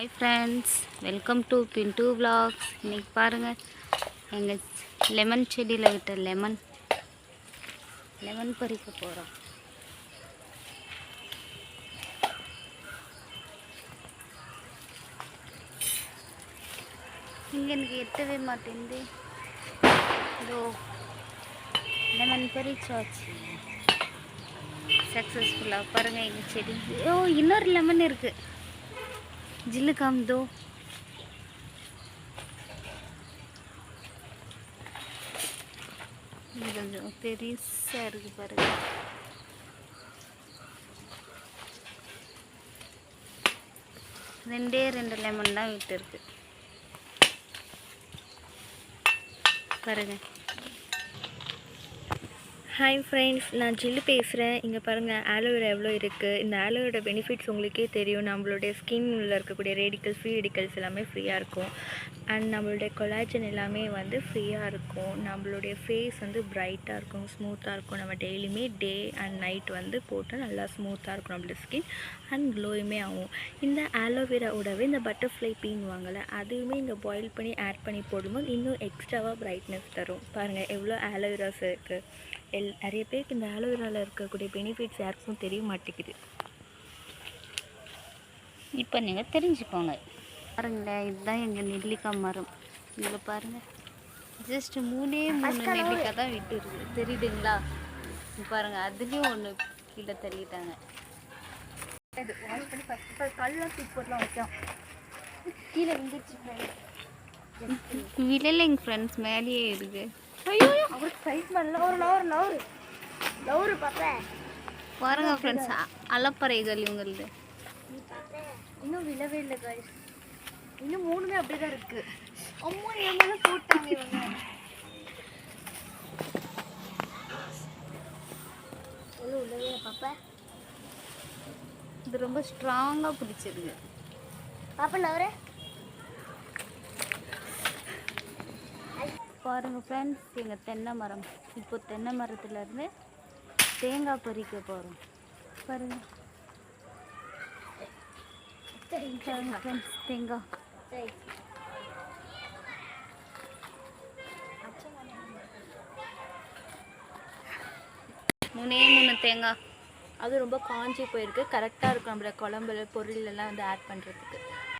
Hi friends, welcome to Pintu vlogs. இன்றைக்கி பாருங்கள், எங்கள் லெமன் செடியில் விட்ட லெமன் பறிக்க போகிறோம். இங்கே எனக்கு எட்டவே மாட்டேங்குது. இதோ லெமன் பறிச்சாச்சு சக்ஸஸ்ஃபுல்லாக. பாருங்கள் எங்கள் செடி. இன்னொரு லெமன் இருக்குது. ஜில்லு காமிதோ. இது கொஞ்சம் பெருசாக இருக்குது பாருங்க. ரெண்டு லெமன் தான் விட்டு இருக்கு பாருங்க. ஹாய் ஃப்ரெண்ட்ஸ், நான் ஜில்லு பேசுகிறேன். இங்கே பாருங்கள், ஆலோவேரா எவ்வளோ இருக்குது. இந்த ஆலோவேரா பெனிஃபிட்ஸ் உங்களுக்கே தெரியும். நம்மளுடைய ஸ்கின்னில் இருக்கக்கூடிய ரேடிக்கல்ஸ், ஃப்ரீ ரேடிக்கல்ஸ் எல்லாமே ஃப்ரீயாக இருக்கும். அண்ட் நம்மளுடைய கொலாஜன் எல்லாமே வந்து ஃப்ரீயாக இருக்கும். நம்மளுடைய ஃபேஸ் வந்து பிரைட்டாக இருக்கும், ஸ்மூத்தாக இருக்கும். நம்ம டெய்லியுமே டே அண்ட் நைட் வந்து போட்டால் நல்லா ஸ்மூத்தாக இருக்கும் நம்மளோட ஸ்கின். அண்ட் க்ளோயுமே ஆகும். இந்த ஆலோவேராவோடவே இந்த பட்டர்ஃப்ளை பீன்வாங்கள்ல, அதையுமே இங்கே பாயில் பண்ணி ஆட் பண்ணி போடும்போது இன்னும் எக்ஸ்ட்ராவாக பிரைட்னஸ் தரும். பாருங்கள் எவ்வளோ ஆலோவேராஸ் இருக்குது. நிறைய பேருக்கு இந்த ஆலோவேராவில் இருக்கக்கூடிய பெனிஃபிட்ஸ் யாருக்கும் தெரிய மாட்டேங்குது. இப்போ நீங்கள் தெரிஞ்சுக்கோங்க. பாருங்களேன், இதுதான் எங்கள் நெல்லிக்காய் மரம். இதில் பாருங்கள், ஜஸ்ட் மூணு நெல்லிக்காய் தான் விட்டு இருக்குது. தெரியுதுங்களா? பாருங்கள், அதுலேயும் ஒன்று கீழே தள்ளிட்டாங்க. வாஷ் பண்ணி ஃபஸ்ட்டு கல்லாம் தூக்கி போட்டலாம் வைக்கும். கீழே விழுந்துச்சு. விழலைங்க ஃப்ரெண்ட்ஸ், மேலேயே இருக்குது. ஐயோ, அவருக்கு சைஸ் பண்ணல. லவரு பாப்பா பாருங்க ஃப்ரெண்ட்ஸ், அலப்பறைகள் இவங்களது. இன்னும் விழவே இல்லை கைஸ். இன்னும் மூணுமே அப்படியே தான் இருக்கு. அம்மா எவ்வளோ போட்டாங்க இவங்க. எவ்வளோ உள்ளவே பாப்பா. இது ரொம்ப ஸ்ட்ராங்காக பிடிச்சிருக்கு பாப்பா. லவரு பாருங்கள் ஃப்ரெண்ட்ஸ், எங்கள் தென்னை மரம். இப்போ தென்னை மரத்துலேருந்து தேங்காய் பறிக்க போகிறோம். பாருங்கள் ஃப்ரெண்ட்ஸ், தேங்காய். மூணு தேங்காய். அது ரொம்ப காஞ்சி போயிருக்கு. கரெக்டாக இருக்கும் நம்மளோட குழம்புல பொருள் எல்லாம் வந்து ஆட் பண்ணுறதுக்கு.